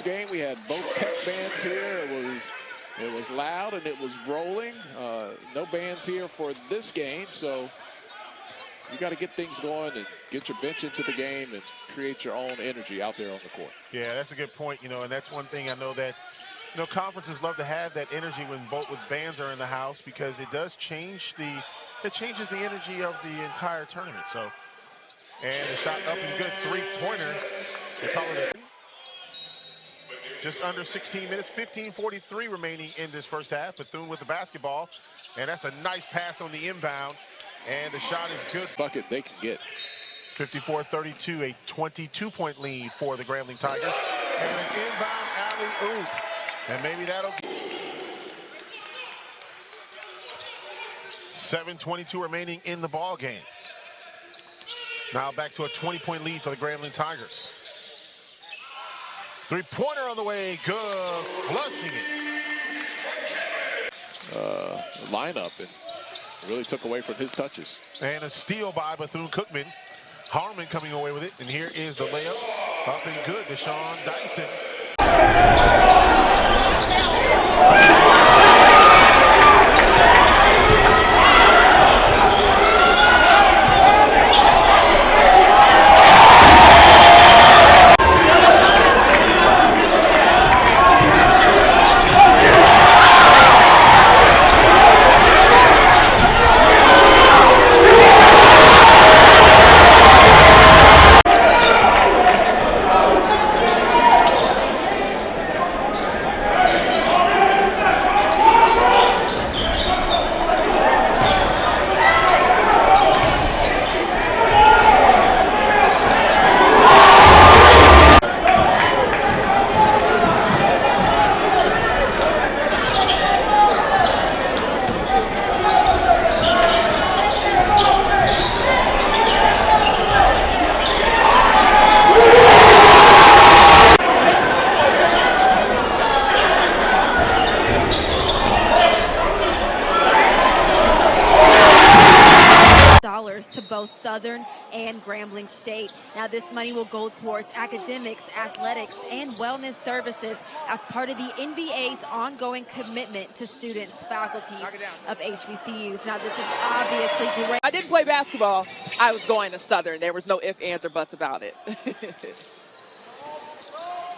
first game, we had both pep bands here. It was loud and it was rolling. No bands here for this game, so you got to get things going and get your bench into the game and create your own energy out there on the court. Yeah, that's a good point, and that's one thing I know that, conferences love to have that energy when bands are in the house, because it does changes the energy of the entire tournament. So, and the shot up and good, three-pointer. They call it just under 16 minutes, 15:43 remaining in this first half. Bethune with the basketball, and that's a nice pass on the inbound, and the shot is good. Bucket they can get. 54-32, a 22-point lead for the Grambling Tigers, and an inbound alley-oop, and maybe that'll. 7:22 remaining in the ball game. Now back to a 20-point lead for the Grambling Tigers. Three-pointer on the way, good, flushing it. Lineup and really took away from his touches. And a steal by Bethune-Cookman. Harmon coming away with it, and here is the layup. Up and good to Sean Dyson. To both Southern and Grambling State. Now this money will go towards academics, athletics, and wellness services as part of the NBA's ongoing commitment to students, faculties of HBCUs. Now this is obviously great. I didn't play basketball. I was going to Southern. There was no ifs, ands, or buts about it.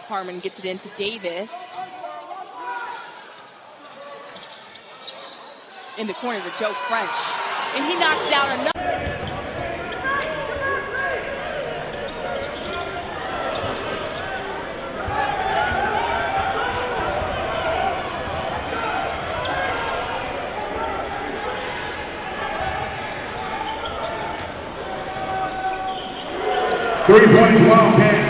Harmon gets it into Davis. In the corner to Joe French. And he knocks down another. Three-point Wildcats.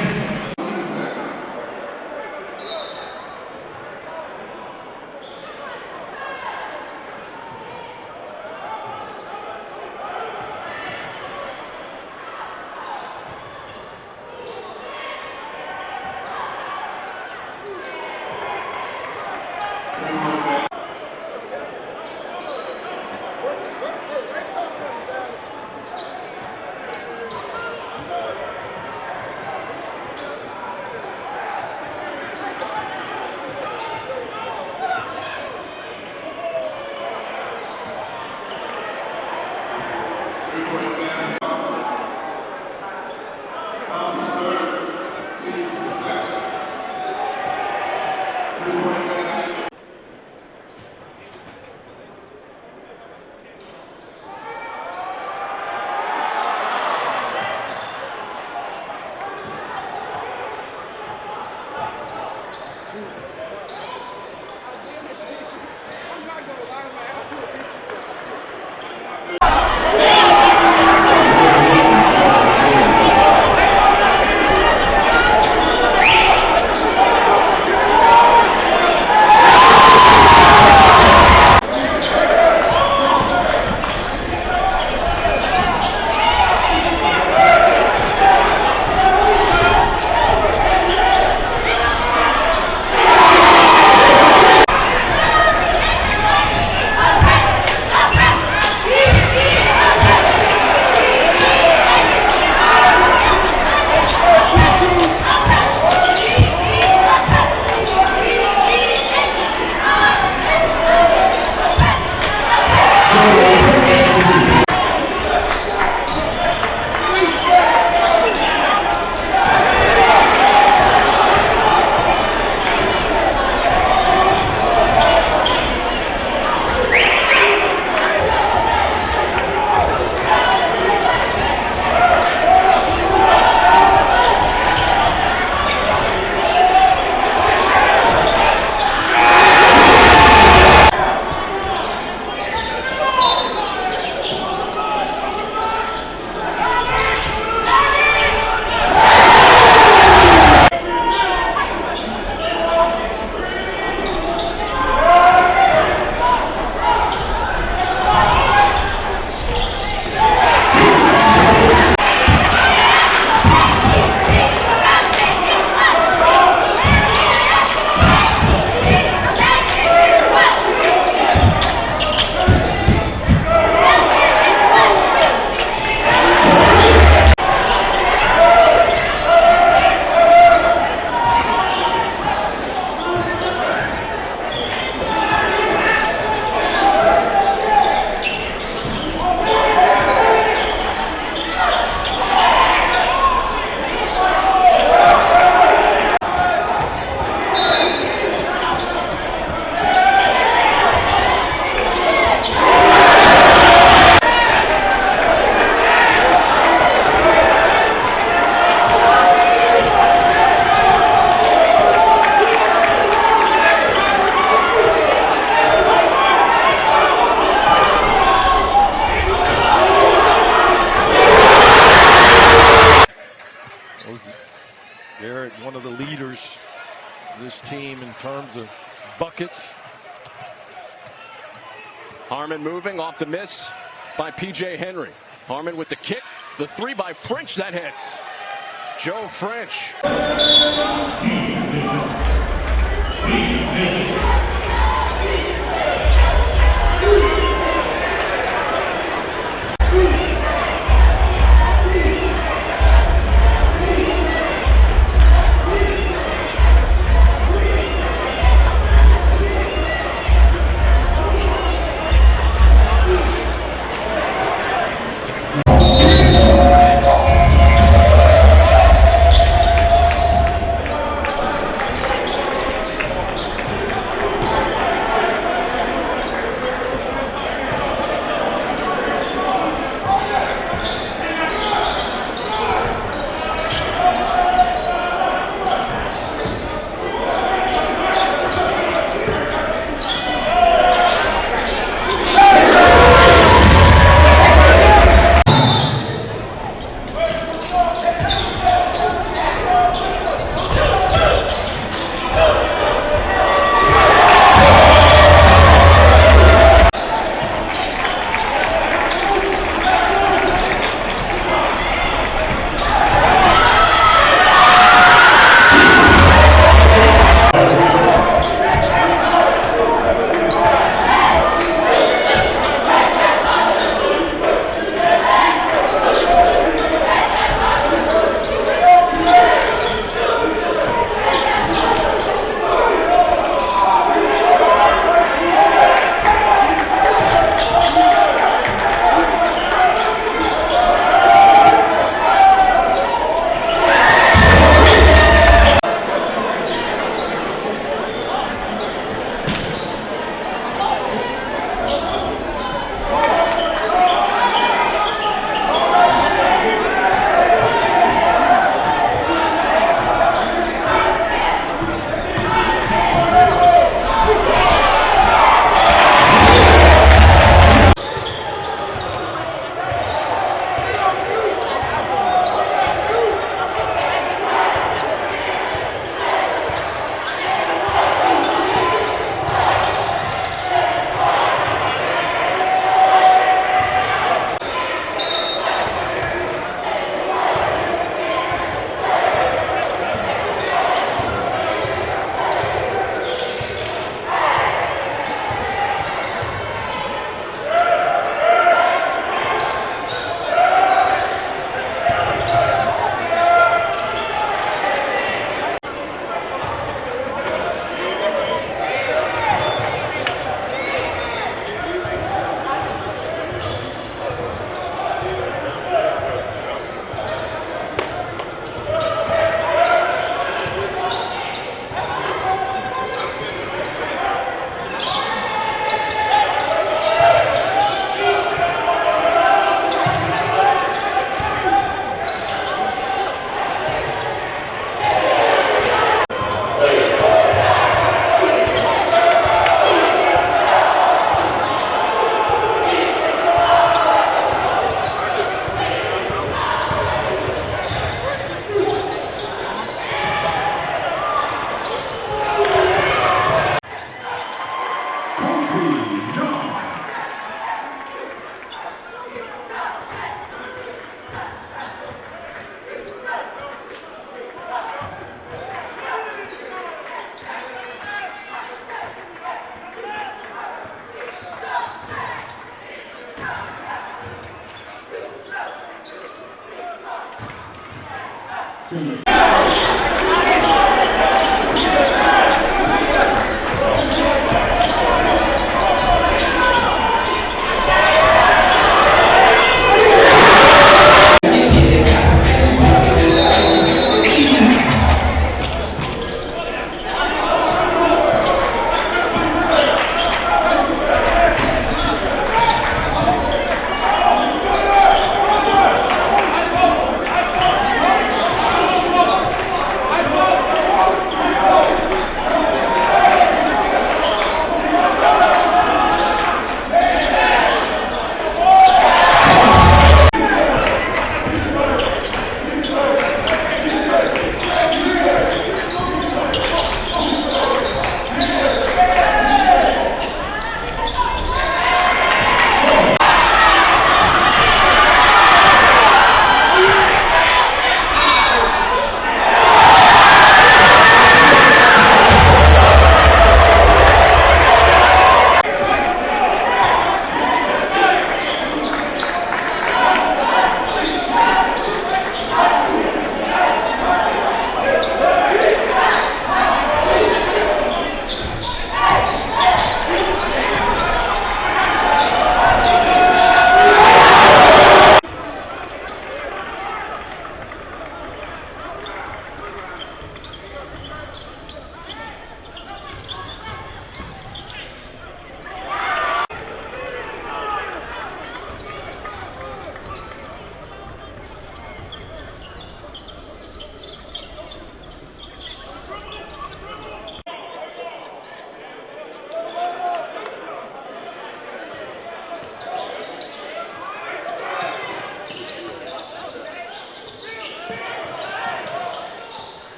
this team in terms of buckets. Harmon moving off the miss by P.J. Henry. Harmon with the kick. The three by French that hits. Joe French.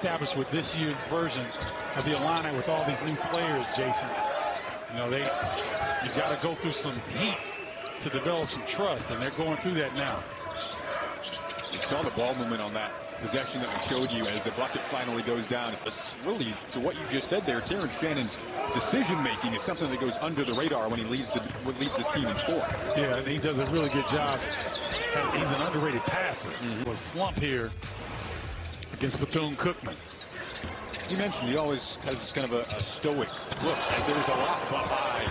established with this year's version of the Illini with all these new players, Jason. You know, you got to go through some heat to develop some trust, and they're going through that now. You saw the ball movement on that possession that we showed you as the bucket finally goes down. It's really, to what you just said there, Terrence Shannon's decision-making is something that goes under the radar when he leads this team in score. Yeah, and he does a really good job. He's an underrated passer. A slump here against Bethune-Cookman. You mentioned he always has this kind of a stoic look. There's a lot behind.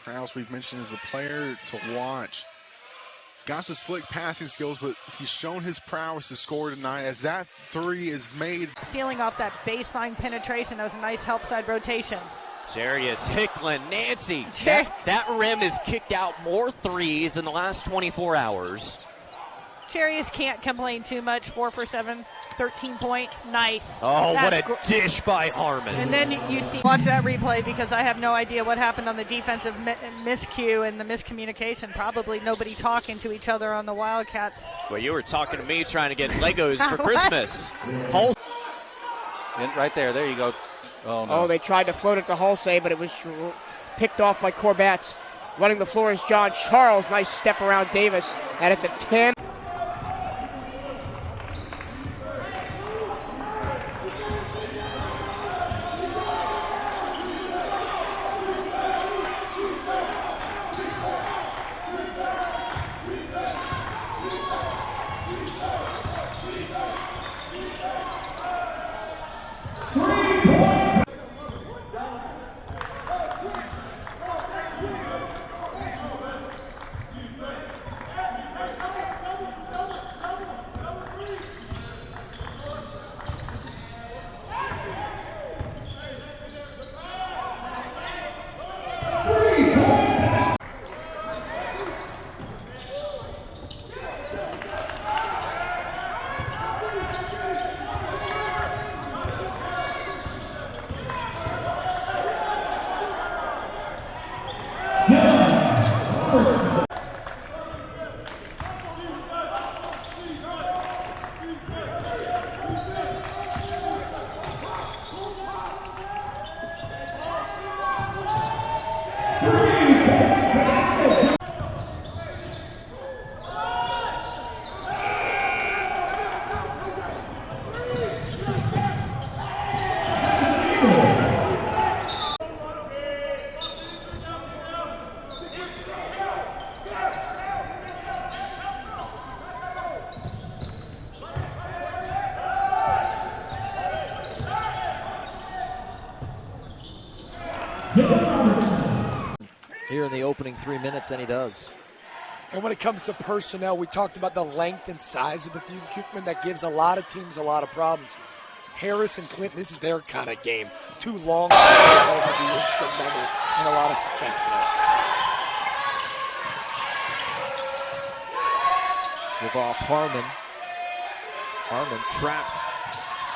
Krause, we've mentioned, is the player to watch. He's got the slick passing skills, but he's shown his prowess to score tonight as that three is made. Sealing off that baseline penetration. That was a nice help side rotation. Jarius Hicklin, Nancy, that rim has kicked out more threes in the last 24 hours. Jarius can't complain too much. 4 for 7, 13 points. Nice. Oh, what a dish by Harmon. And then you see, watch that replay because I have no idea what happened on the defensive miscue and the miscommunication. Probably nobody talking to each other on the Wildcats. Well, you were talking to me trying to get Legos for Christmas. Right there you go. Oh, no. They tried to float it to Hulsey, but it was picked off by Corbett. Running the floor is John Charles. Nice step around Davis, and it's a 10. Here in the opening 3 minutes, and he does. And when it comes to personnel, we talked about the length and size of Bethune-Cookman. That gives a lot of teams a lot of problems. Harris and Clinton, this is their kind of game. Two long players that will be instrumental in a lot of success tonight. Give off Harmon. Harmon trapped.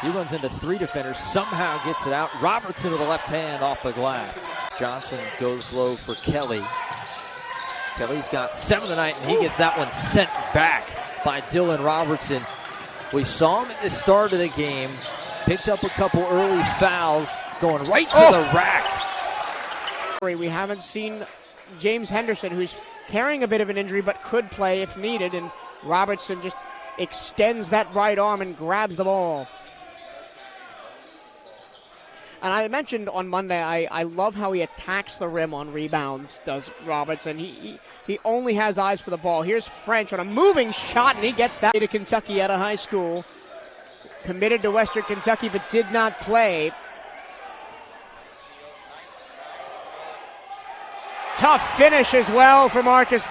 He runs into three defenders, somehow gets it out. Robertson with the left hand off the glass. Johnson goes low for Kelly. Kelly's got 7 tonight, and he gets that one sent back by Dylan Robertson. We saw him at the start of the game. Picked up a couple early fouls, going right to the rack. We haven't seen James Henderson, who's carrying a bit of an injury but could play if needed, and Robertson just extends that right arm and grabs the ball. And I mentioned on Monday, I love how he attacks the rim on rebounds, does Robertson. He only has eyes for the ball. Here's French on a moving shot, and he gets that to Kentucky out of high school. Committed to Western Kentucky, but did not play. Tough finish as well for Marcus.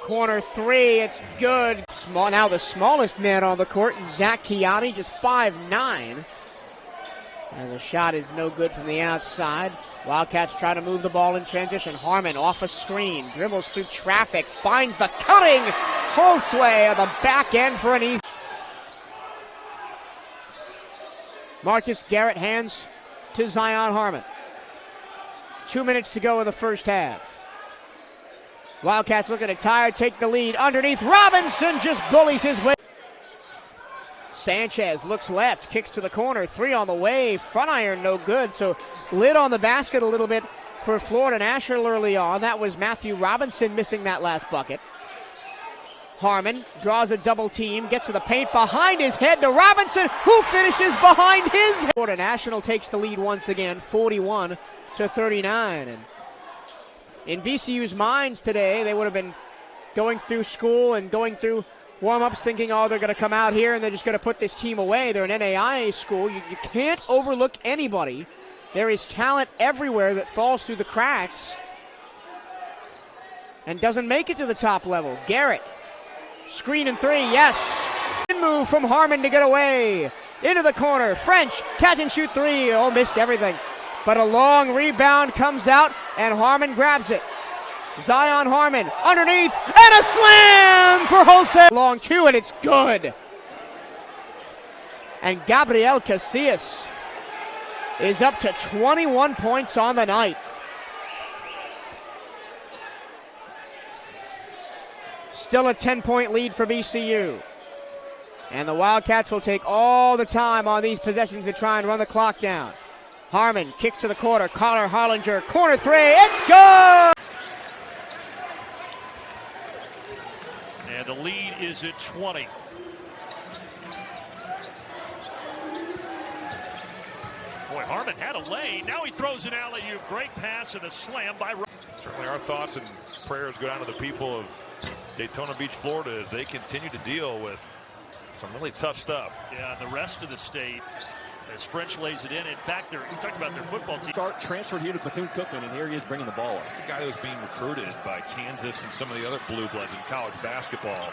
Corner three, it's good. Small, now the smallest man on the court, Zach Chiatti, just 5'9". As a shot is no good from the outside. Wildcats try to move the ball in transition. Harmon off a screen, dribbles through traffic, finds the cutting Holsway at the back end for an easy. Marcus Garrett hands to Zion Harmon. 2 minutes to go in the first half. Wildcats looking to tie or take the lead. Underneath, Robinson just bullies his way. Sanchez looks left, kicks to the corner, 3 on the way. Front iron no good, so lid on the basket a little bit for Florida National early on. That was Matthew Robinson missing that last bucket. Harmon draws a double team, gets to the paint behind his head to Robinson, who finishes behind his head. Florida National takes the lead once again, 41-39. And in BCU's minds today, they would have been going through school and going through warm-ups thinking, oh, they're going to come out here and they're just going to put this team away. They're an NAIA school. You can't overlook anybody. There is talent everywhere that falls through the cracks and doesn't make it to the top level. Garrett, screen and 3, yes. Move from Harmon to get away. Into the corner, French, catch and shoot 3. Oh, missed everything. But a long rebound comes out, and Harmon grabs it. Zion Harmon underneath, and a slam for Jose. Long 2, and it's good. And Gabriel Casillas is up to 21 points on the night. Still a 10-point lead for BCU. And the Wildcats will take all the time on these possessions to try and run the clock down. Harmon kicks to the corner. Connor Harlinger, corner 3. It's good! And the lead is at 20. Boy, Harmon had a lane. Now he throws an alley-oop. Great pass and a slam by. Certainly our thoughts and prayers go down to the people of Daytona Beach, Florida, as they continue to deal with some really tough stuff. Yeah, the rest of the state, as French lays it in. In fact, we talked about their football team. Transferred here to Bethune-Cookman, and here he is bringing the ball up. The guy that was being recruited by Kansas and some of the other blue bloods in college basketball.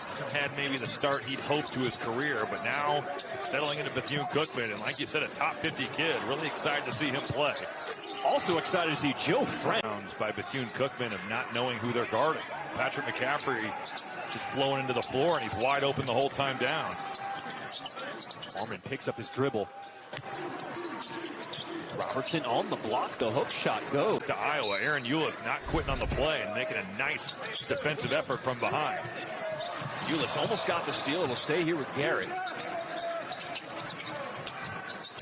Hasn't had maybe the start he'd hoped to his career, but now settling into Bethune-Cookman, and like you said, a top 50 kid. Really excited to see him play. Also excited to see Joe French. By Bethune-Cookman of not knowing who they're guarding. Patrick McCaffrey just flowing into the floor, and he's wide open the whole time down. Harmon picks up his dribble. Robertson on the block. The hook shot goes to Iowa. Aaron Eulis not quitting on the play and making a nice defensive effort from behind. Eulis almost got the steal. Will stay here with Garrett.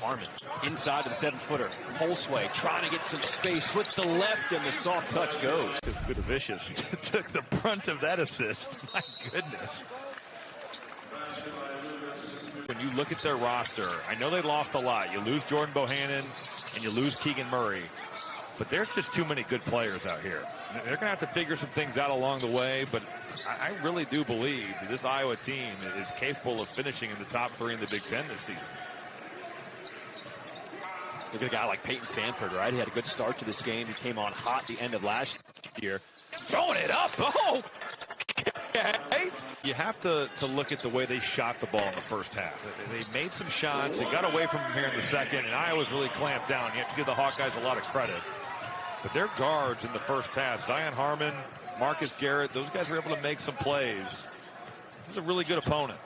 Harmon inside to the 7-footer. Holsway trying to get some space with the left, and the soft touch goes. Vicious took the brunt of that assist. My goodness. When you look at their roster, I know they lost a lot. You lose Jordan Bohannon and you lose Keegan Murray, but there's just too many good players out here. They're going to have to figure some things out along the way, but I really do believe that this Iowa team is capable of finishing in the top 3 in the Big Ten this season. Look at a guy like Peyton Sanford, right? He had a good start to this game. He came on hot the end of last year. Throwing it up. Oh! Okay. You have to look at the way they shot the ball in the first half. They made some shots. They got away from him here in the second, and Iowa's really clamped down. You have to give the Hawkeyes a lot of credit. But their guards in the first half, Zion Harmon, Marcus Garrett, those guys were able to make some plays. This is a really good opponent.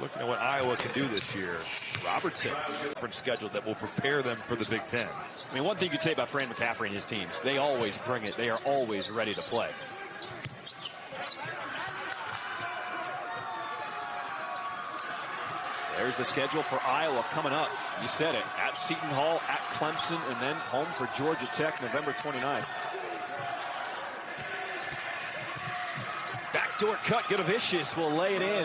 Looking at what Iowa can do this year. Robertson, different schedule that will prepare them for the Big Ten. I mean, one thing you could say about Fran McCaffrey and his teams, they always bring it. They are always ready to play. There's the schedule for Iowa coming up. You said it. At Seton Hall, at Clemson, and then home for Georgia Tech November 29th. Backdoor cut. Goodovicius will lay it in.